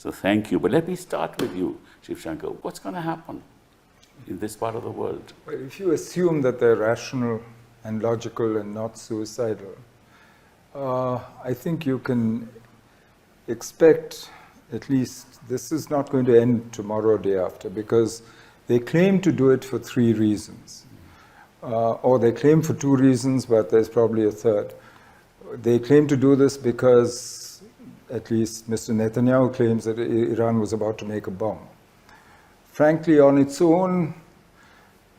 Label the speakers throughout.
Speaker 1: So thank you. But let me start with you, Shivshankar. What's going to happen in this part of the world?
Speaker 2: Well, if you assume that they're rational and logical and not suicidal, I think you can expect, at least this is not going to end tomorrow or day after, because they claim to do it for 3 reasons. Or they claim for 2 reasons, but there's probably a third. They claim to do this because, at least Mr. Netanyahu claims that Iran was about to make a bomb. Frankly, on its own,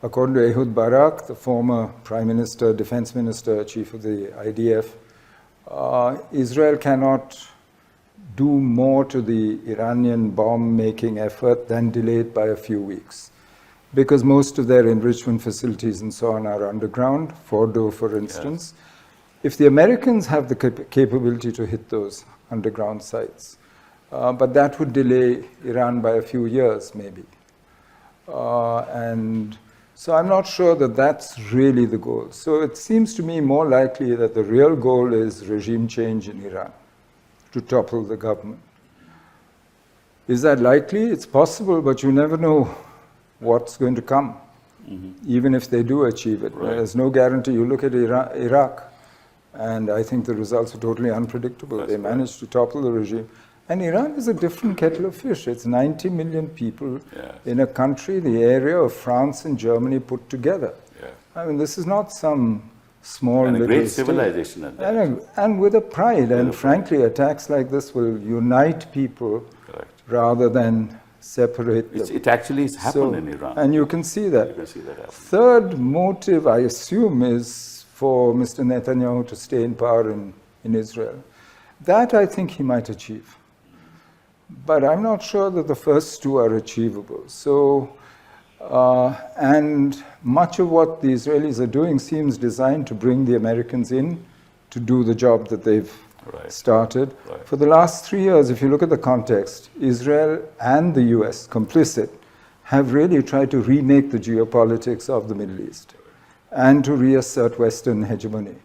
Speaker 2: according to Ehud Barak, the former Prime Minister, Defense Minister, Chief of the IDF, Israel cannot do more to the Iranian bomb-making effort than delay it by a few weeks, because most of their enrichment facilities and so on are underground, Fordo, for instance. Yes. If the Americans have the capability to hit those underground sites, but that would delay Iran by a few years, maybe. And so I'm not sure that that's really the goal. So it seems to me more likely that the real goal is regime change in Iran, to topple the government. Is that likely? It's possible, but you never know what's going to come, even if they do achieve it. Right. There's no guarantee. You look at Iraq, and I think the results are totally unpredictable. That's they managed to topple the regime. And Iran is a different kettle of fish. It's 90 million people in a country, the area of France and Germany put together. Yes. I mean, this is not some small
Speaker 1: and a
Speaker 2: little
Speaker 1: great civilization at that.
Speaker 2: And with a pride. And frankly, attacks like this will unite people rather than separate them.
Speaker 1: It actually has happened in Iran.
Speaker 2: And you can see that.
Speaker 1: You can see that happen.
Speaker 2: Third motive, I assume, is for Mr. Netanyahu to stay in power in Israel. That I think he might achieve. But I'm not sure that the first 2 are achievable. So, and much of what the Israelis are doing seems designed to bring the Americans in to do the job that they've started. Right. For the last 3 years, if you look at the context, Israel and the US, complicit, have really tried to remake the geopolitics of the Middle East and to reassert Western hegemony.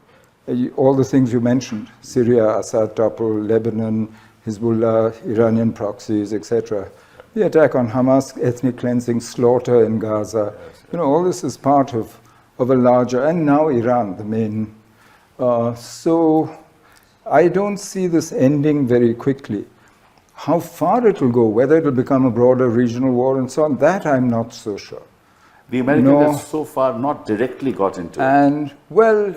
Speaker 2: All the things you mentioned, Syria, Assad topple, Lebanon, Hezbollah, Iranian proxies, etc. The attack on Hamas, ethnic cleansing, slaughter in Gaza. You know, all this is part of a larger, and now Iran, the main. So I don't see this ending very quickly. How far it will go, whether it will become a broader regional war and so on, that I'm not so sure.
Speaker 1: The Americans have so far not directly got into it.
Speaker 2: And, well,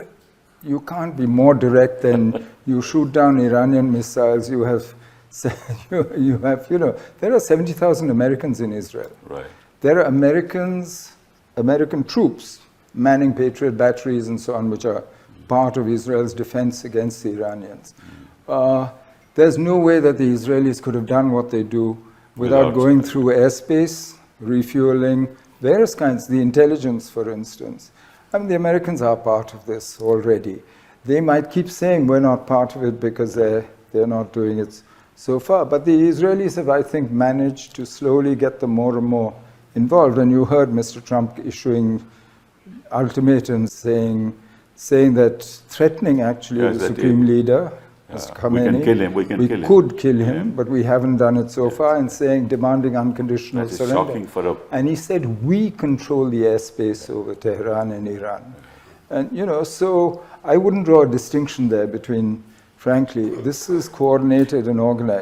Speaker 2: you can't be more direct than you shoot down Iranian missiles. You have, there are 70,000 Americans in Israel.
Speaker 1: Right.
Speaker 2: There are American troops manning Patriot batteries and so on, which are part of Israel's defense against the Iranians. There's no way that the Israelis could have done what they do without going through airspace, refueling, various kinds, the intelligence, for instance. I mean, the Americans are part of this already. They might keep saying we're not part of it because they're not doing it so far. But the Israelis have, I think, managed to slowly get them more and more involved. And you heard Mr. Trump issuing ultimatums saying that threatening actually the Supreme Leader, Mr. Khamenei, we could kill him, but we haven't done it so far, and demanding unconditional surrender.
Speaker 1: Shocking for
Speaker 2: and he said, we control the airspace over Tehran and Iran. And, so I wouldn't draw a distinction there between, frankly, this is coordinated and organized.